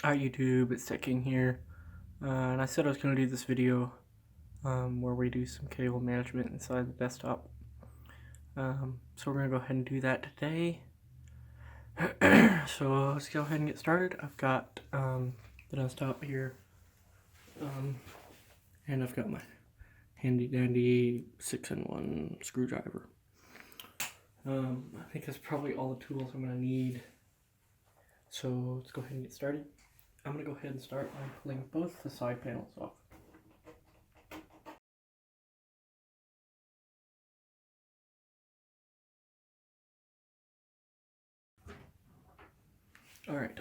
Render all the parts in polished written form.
Hi YouTube, it's Tech King here, and I said I was going to do this video where we do some cable management inside the desktop. So we're going to go ahead and do that today. So let's go ahead and get started. I've got the desktop here, and I've got my handy dandy 6-in-1 screwdriver. I think that's probably all the tools I'm going to need. So let's go ahead and get started. I'm going to go ahead and start by pulling both the side panels off. Alright,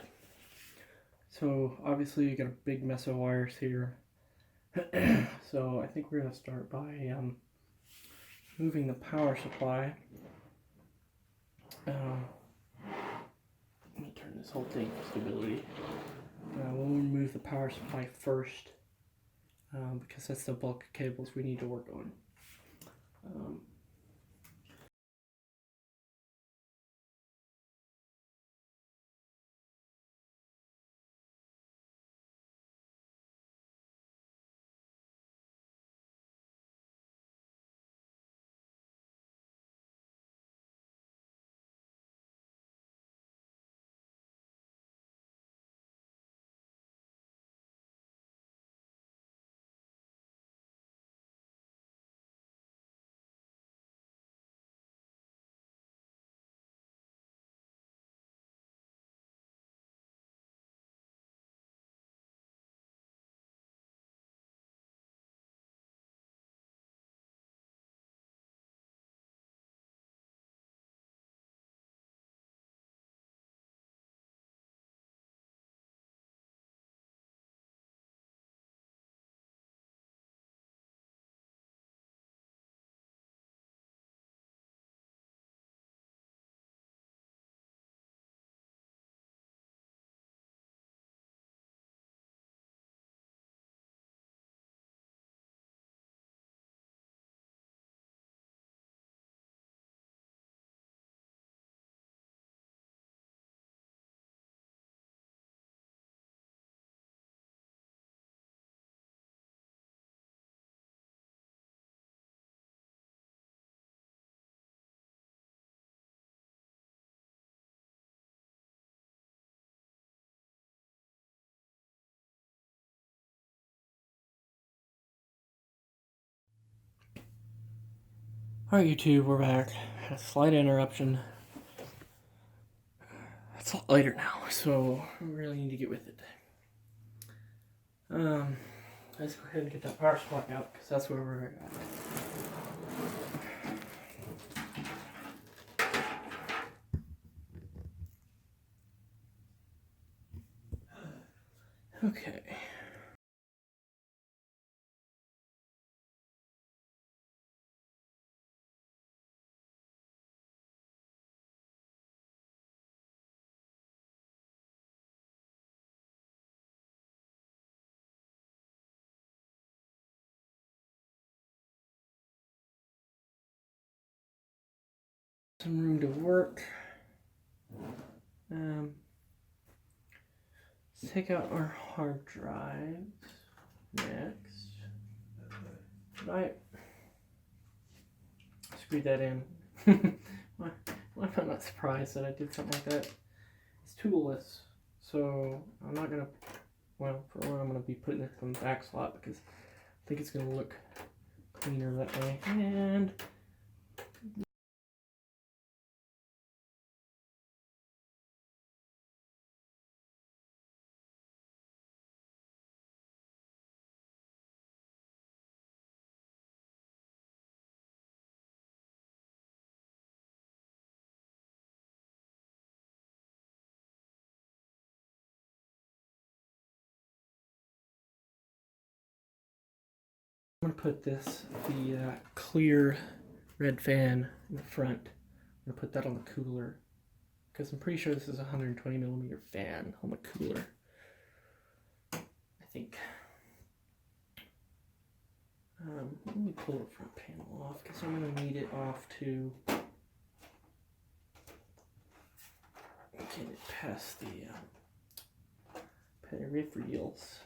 so obviously you got a big mess of wires here. So I think we're going to start by moving the power supply. Let me turn this whole thing for stability. We'll remove the power supply first because that's the bulk of cables we need to work on. Alright YouTube, we're back. Had a slight interruption. It's a lot later now, so we really need to get with it. Let's go ahead and get that power supply out because that's where we're at. Okay. Some room to work. Let's take out our hard drives next. Right. Screw that in. Why am I not surprised that I did something like that? It's toolless, so I'm not gonna. Well, for one, I'm gonna be putting it in the back slot because I think it's gonna look cleaner that way. And I'm gonna put the clear red fan in the front. I'm gonna put that on the cooler because I'm pretty sure this is a 120 millimeter fan on the cooler. I think. Let me pull the front panel off because I'm going to need it off to get it past peripherals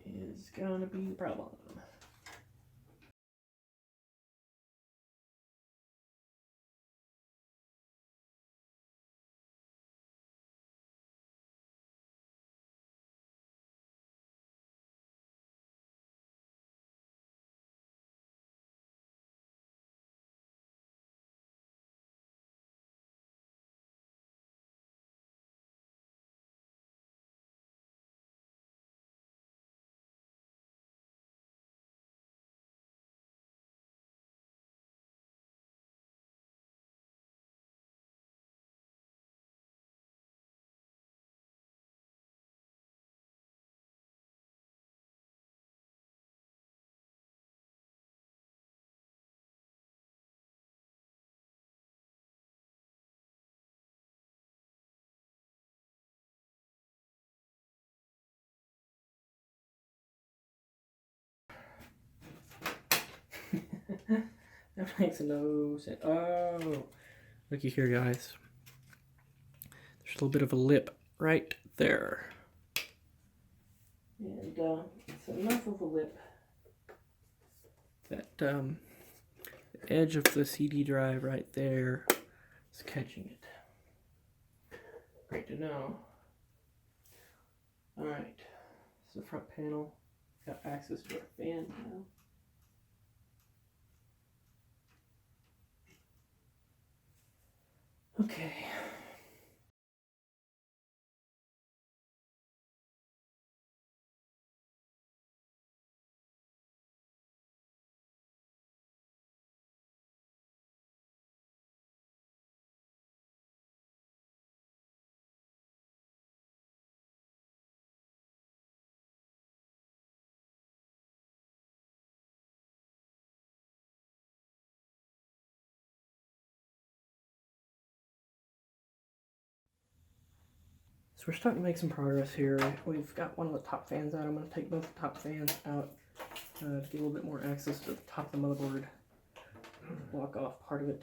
is gonna be the problem. That makes no sense. Oh, looky here, guys. There's a little bit of a lip right there. And it's enough of a lip that the edge of the CD drive right there is catching it. Great to know. Alright, this is the front panel. Got access to our fan now. Okay. So we're starting to make some progress here. We've got one of the top fans out. I'm going to take both the top fans out to get a little bit more access to the top of the motherboard. Block off part of it.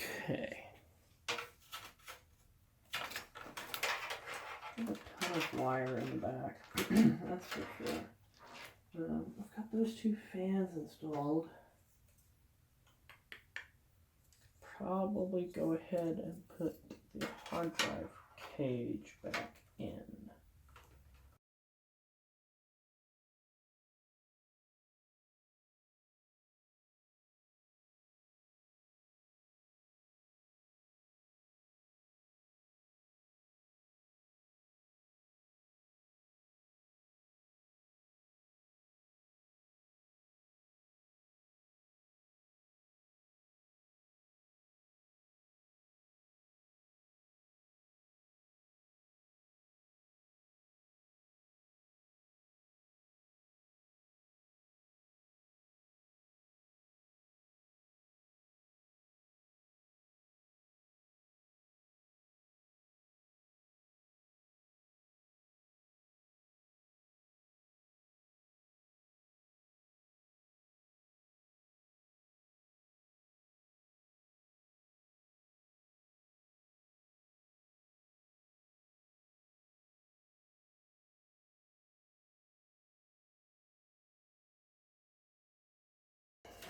Okay. A ton of wire in the back, that's for sure. I've got those two fans installed. Probably go ahead and put the hard drive cage back in.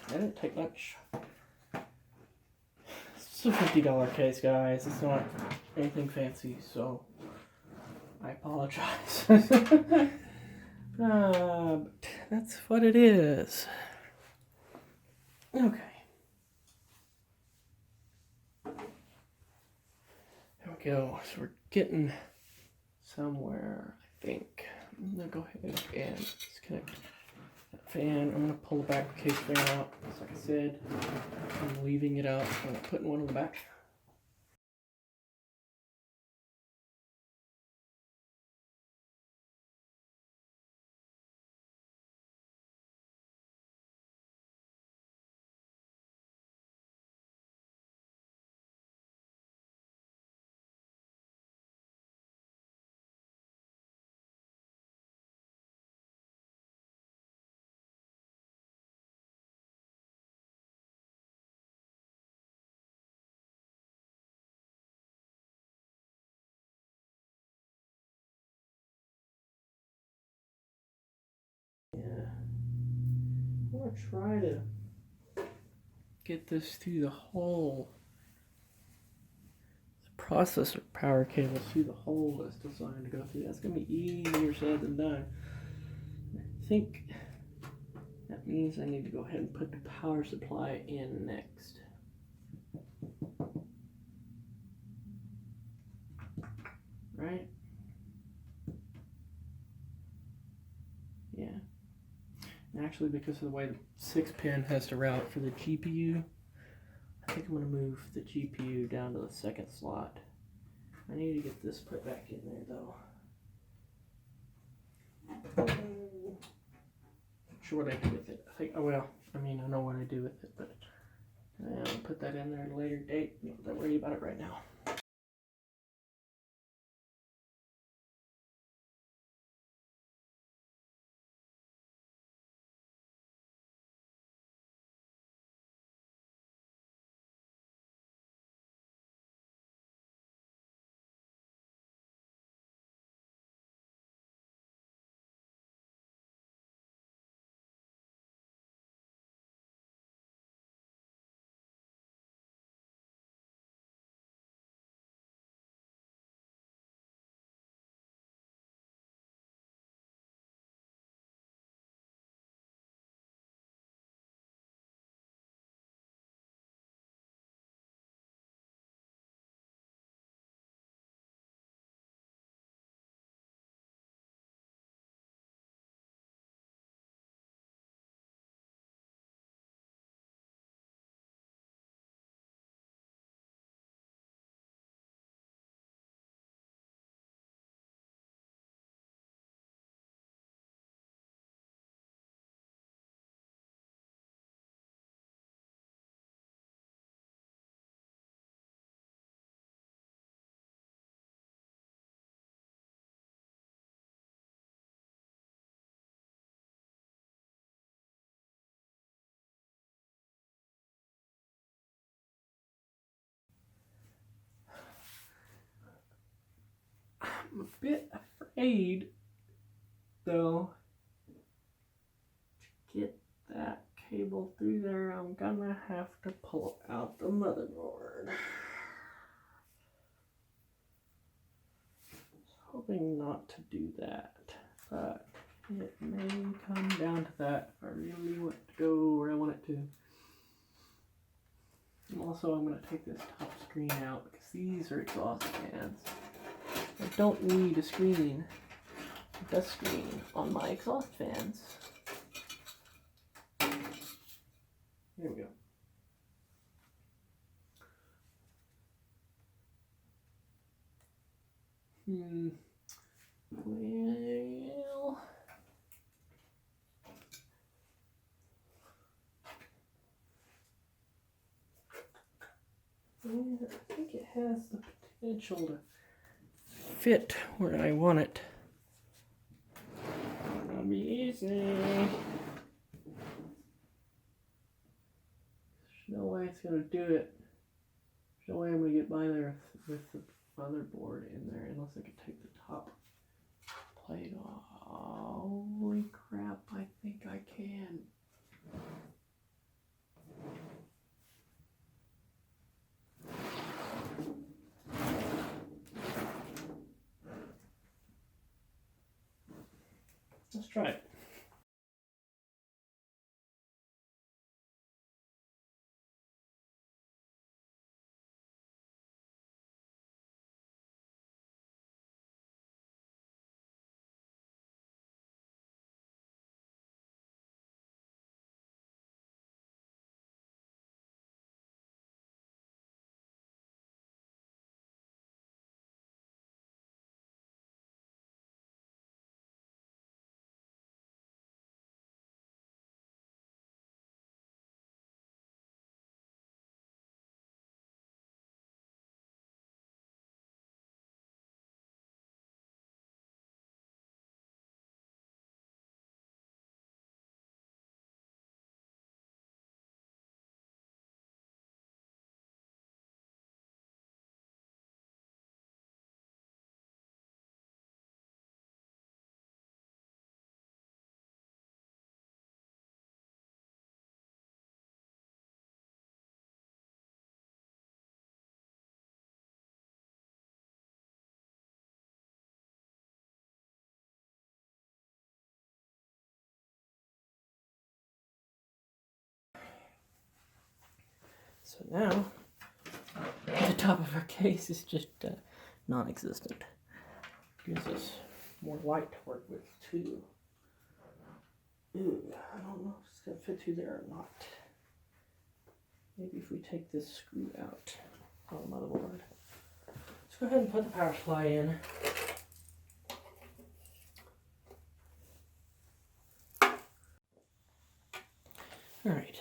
That didn't take much. It's a $50 case, guys. It's not anything fancy, so I apologize. But that's what it is. Okay. There we go. So we're getting somewhere, I think. I'm gonna go ahead and disconnect that fan. I'm gonna pull the back case fan out. Just like I said, I'm leaving it out. I'm not putting one on the back. Yeah. I'm gonna try to get this through the hole. The processor power cable through the hole that's designed to go through. That's gonna be easier said than done. I think that means I need to go ahead and put the power supply in next. Right? Yeah. And actually, because of the way the 6-pin has to route for the GPU, I think I'm going to move the GPU down to the second slot. I need to get this put back in there, though. Not sure what I do with it. I think, oh well, I mean, I know what I do with it, but I'll put that in there at a later date. I'm not worried about it right now. I'm a bit afraid, though, to get that cable through there. I'm gonna have to pull out the motherboard. Hoping not to do that, but it may come down to that if I really want to go where I want it to. And also, I'm going to take this top screen out because these are exhaust fans. I don't need a screen, a dust screen on my exhaust fans. Here we go. Well, I think it has the potential to fit where I want it. It'll be easy. There's no way it's gonna do it. There's no way I'm gonna get by there with the motherboard in there unless I could take the top plate off. Holy crap, I think I can. Let's try it. So now, the top of our case is just non-existent. Gives us more light to work with too. Ooh, I don't know if it's gonna fit through there or not. Maybe if we take this screw out on the motherboard. Let's go ahead and put the power supply in. All right,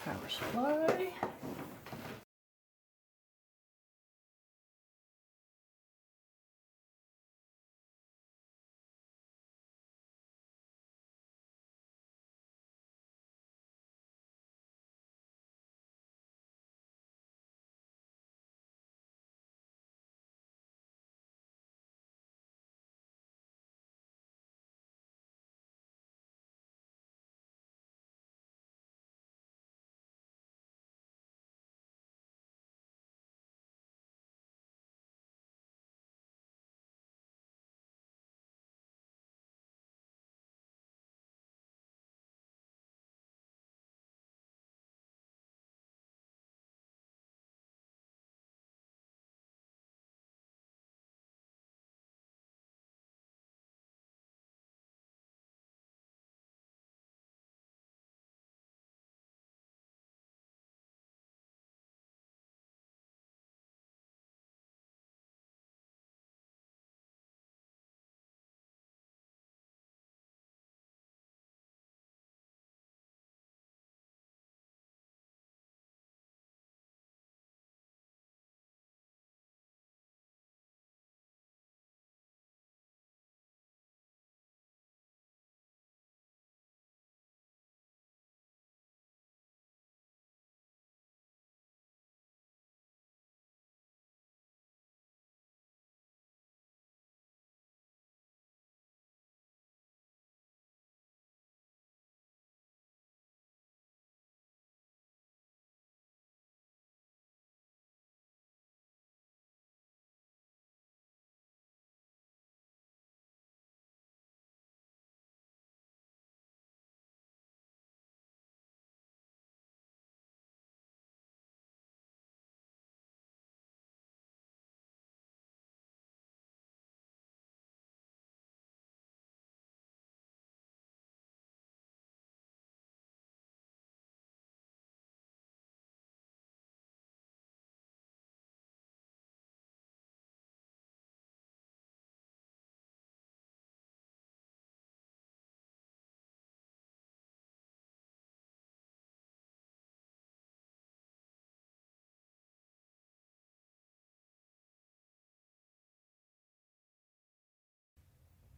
power supply.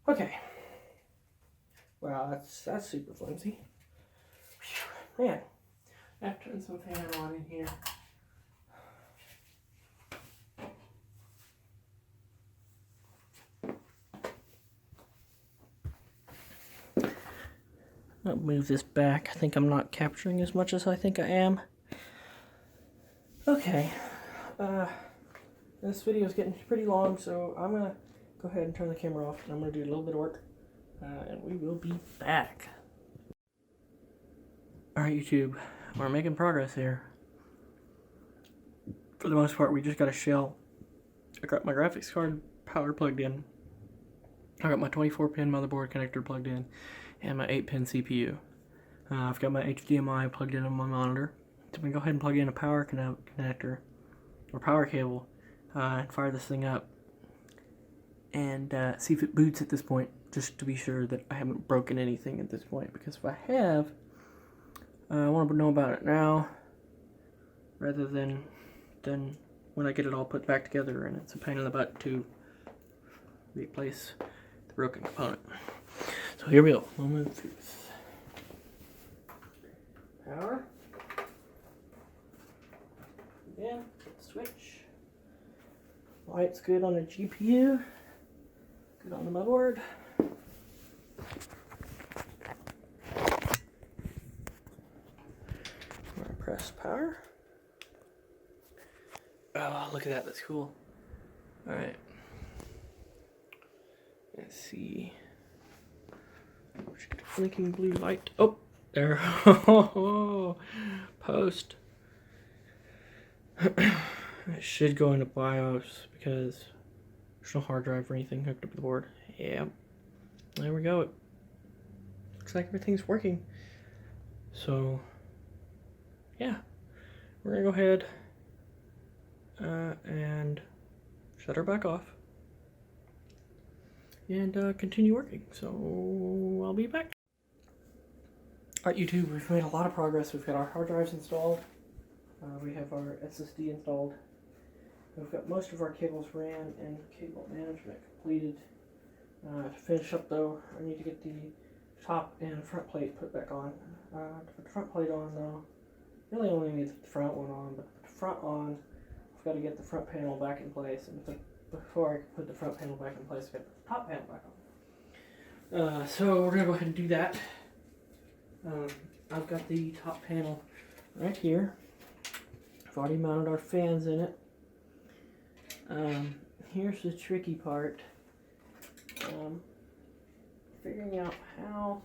Okay. Wow, that's super flimsy. Whew. Man, I have to turn some fan on in here. I'll move this back. I think I'm not capturing as much as I think I am. Okay. This video is getting pretty long, so I'm going to go ahead and turn the camera off, and I'm going to do a little bit of work, and we will be back. Alright, YouTube, we're making progress here. For the most part, we just got a shell. I got my graphics card power plugged in. I got my 24-pin motherboard connector plugged in, and my 8-pin CPU. I've got my HDMI plugged in on my monitor. So I'm going to go ahead and plug in a power connector, or power cable, and fire this thing up. And see if it boots at this point, just to be sure that I haven't broken anything at this point. Because if I have, I want to know about it now, rather than when I get it all put back together and it's a pain in the butt to replace the broken component. So here we go. Moment of truth. Power. Again, switch. Light's good on the GPU. Good on the motherboard. Press power. Oh, look at that. That's cool. Alright. Let's see. Blinking blue light. Oh, there. Post. It should go into BIOS because there's no hard drive or anything hooked up to the board. Yeah. There we go. Looks like everything's working. So, yeah. We're going to go ahead and shut her back off and continue working. So I'll be back. Alright, YouTube, we've made a lot of progress. We've got our hard drives installed. We have our SSD installed. We've got most of our cables ran and cable management completed. To finish up though, I need to get the top and front plate put back on. To put the front plate on though, really only need the front one on, but to put the front on, I've got to get the front panel back in place, and before I can put the front panel back in place, I've got to put the top panel back on. So we're going to go ahead and do that. I've got the top panel right here. I've already mounted our fans in it. Here's the tricky part. Figuring out how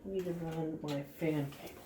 I need to run my fan cable.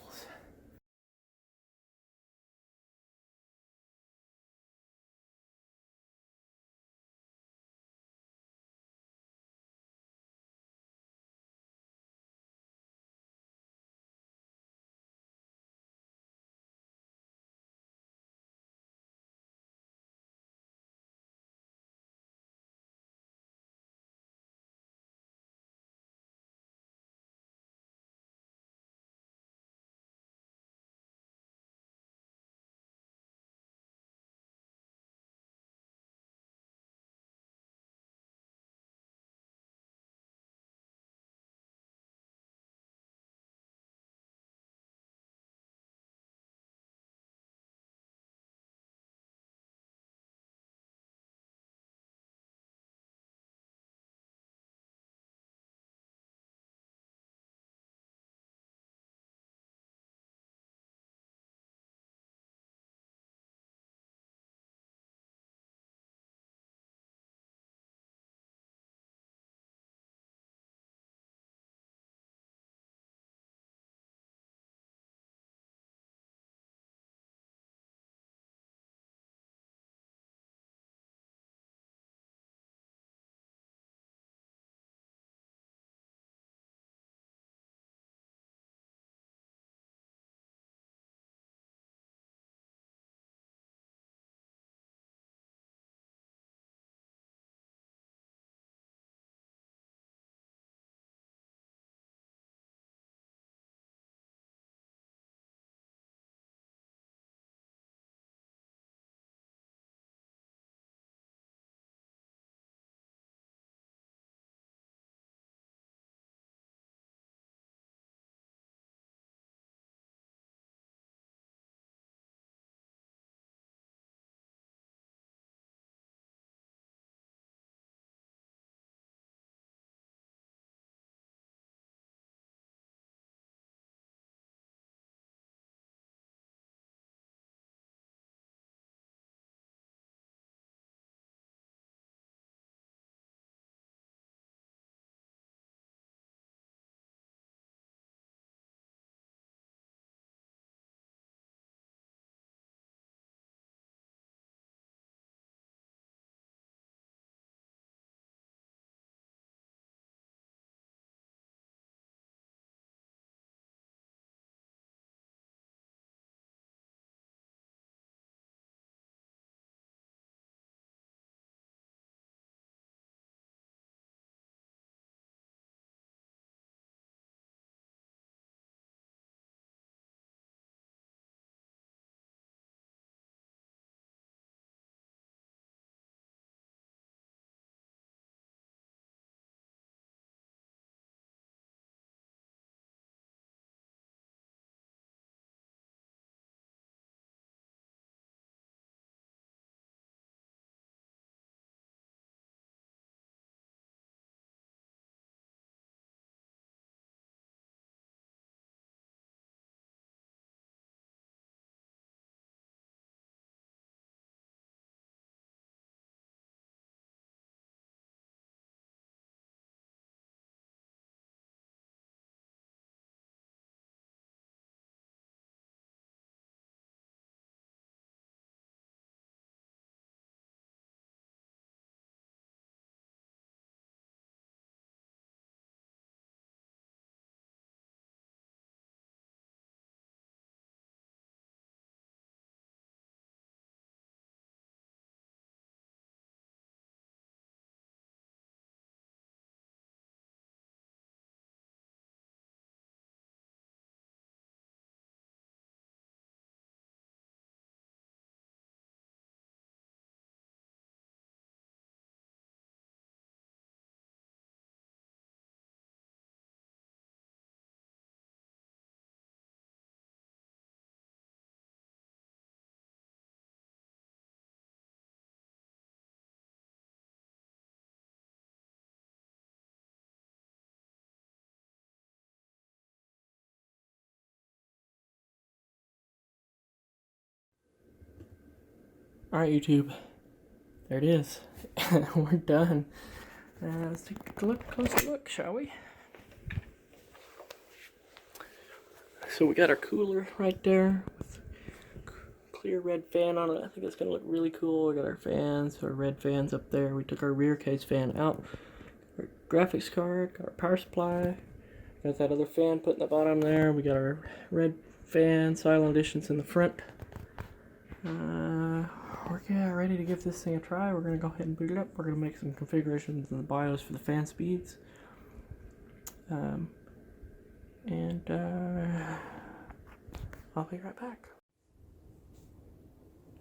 Alright, YouTube. There it is. We're done. Let's take a closer look, shall we? So we got our cooler right there with clear red fan on it. I think it's going to look really cool. We got our fans, our red fans up there. We took our rear case fan out. Our graphics card, got our power supply. Got that other fan put in the bottom there. We got our red fan, Silent Editions in the front. We're ready to give this thing a try. We're going to go ahead and boot it up. We're going to make some configurations in the BIOS for the fan speeds. And I'll be right back.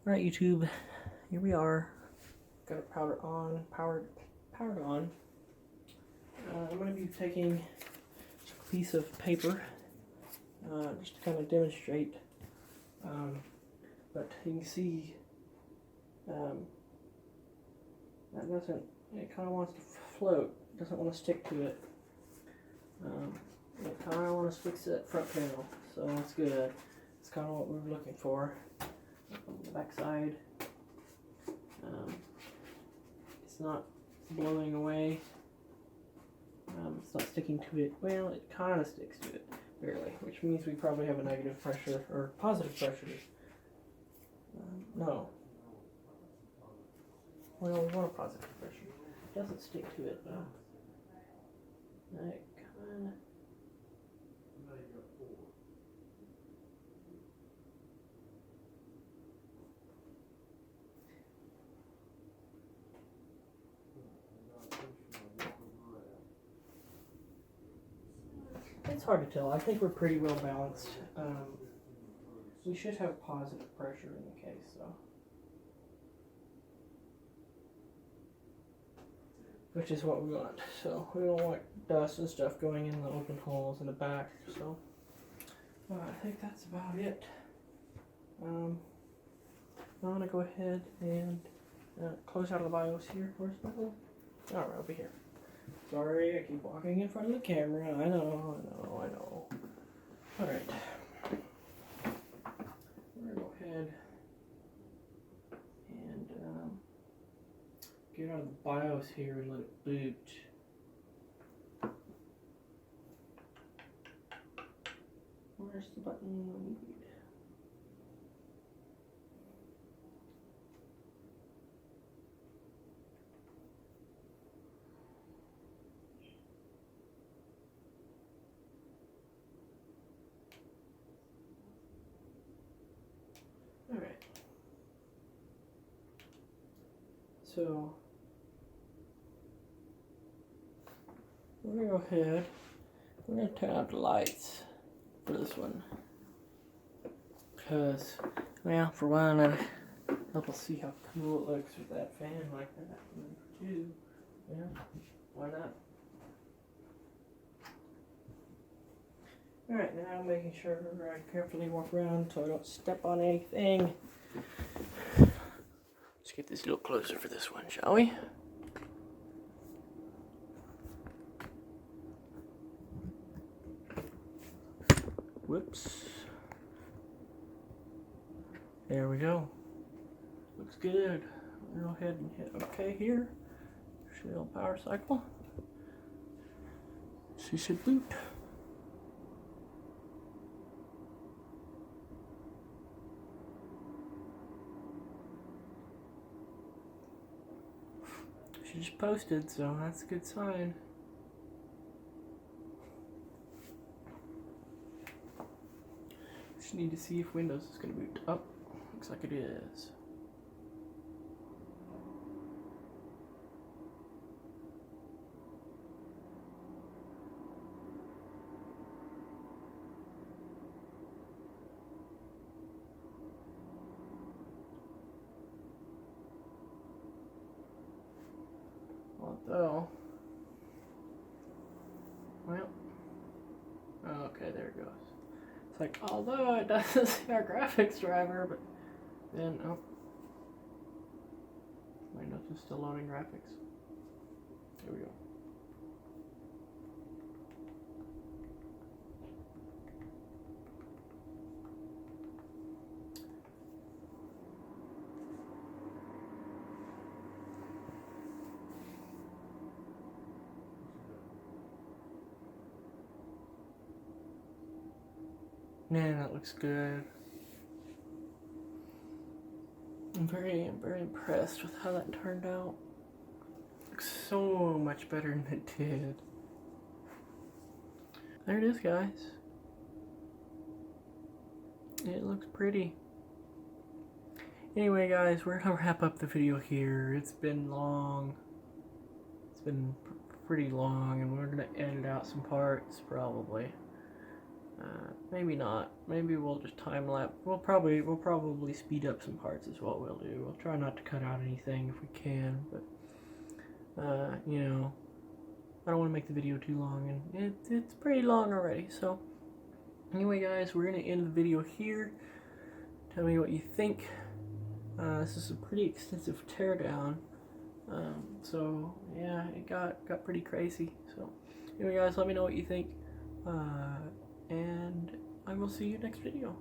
Alright, YouTube, here we are. Got it powered on. I'm going to be taking a piece of paper just to kind of demonstrate. But you can see that doesn't, it kind of wants to float. It doesn't want to stick to it. It kind of wants to stick to that front panel, so that's good. It's kind of what we were looking for. On the back side, it's not blowing away. It's not sticking to it. Well, it kind of sticks to it, barely, which means we probably have a negative pressure, or positive pressure. No. Well, we want a positive pressure. It doesn't stick to it, though. It kind of... It's hard to tell. I think we're pretty well balanced. We should have positive pressure in the case, though. Which is what we want. So we don't want dust and stuff going in the open holes in the back. So I think that's about it. I'm going to go ahead and close out of the BIOS here. Where's my hole? Alright, over here. Sorry, I keep walking in front of the camera. I know. Alright. We're going to go ahead and get out of the BIOS here and let it boot. Where's the button we need? Alright. So we're going to go ahead, we're going to turn out the lights for this one. Because, well, for one, it'll help us see how cool it looks with that fan like that. And for two, yeah, why not? Alright, now I'm making sure I carefully walk around so I don't step on anything. Let's get this a little closer for this one, shall we? Whoops. There we go. Looks good. We'll go ahead and hit OK here. Shell power cycle. She should boot. She just posted, so that's a good sign. Just need to see if Windows is going to boot up. Looks like it is. Although, well, okay, there it goes. It's like, although it doesn't see our graphics driver, but then, oh, Windows is still loading graphics. Here we go. Man, that looks good. I'm very impressed with how that turned out. Looks so much better than it did. There it is, guys. It looks pretty. Anyway, guys, we're gonna wrap up the video here. It's been long. It's been pretty long, and we're gonna edit out some parts, probably. Maybe not. Maybe we'll just time lapse. We'll probably speed up some parts is what we'll do. We'll try not to cut out anything if we can, but you know, I don't want to make the video too long, and it's pretty long already. So anyway, guys, we're gonna end the video here. Tell me what you think. This is a pretty extensive teardown. So yeah, it got pretty crazy. So anyway, guys, let me know what you think. And I will see you next video.